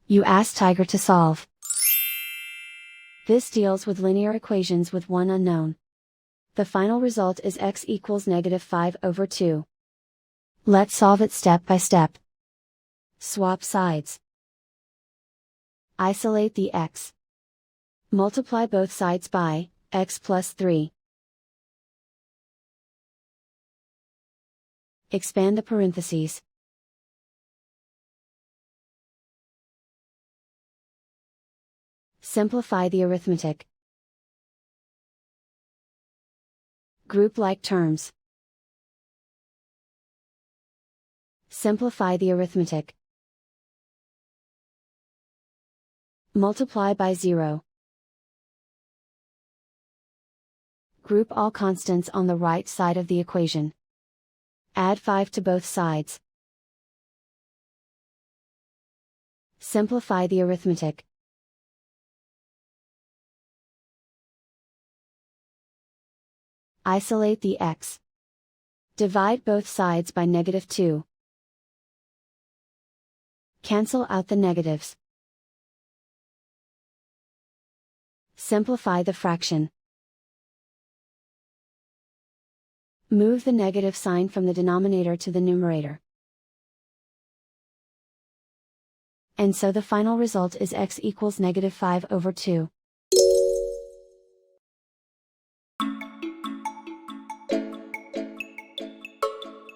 You ask Tiger to solve. This deals with linear equations with one unknown. The final result is x equals -5/2. Let's solve it step by step. Swap sides. Isolate the x. Multiply both sides by x plus 3. Expand the parentheses. Simplify the arithmetic. Group like terms. Simplify the arithmetic. Multiply by 0. Group all constants on the right side of the equation. Add 5 to both sides. Simplify the arithmetic. Isolate the x. Divide both sides by -2. Cancel out the negatives. Simplify the fraction. Move the negative sign from the denominator to the numerator. And so the final result is x equals -5/2.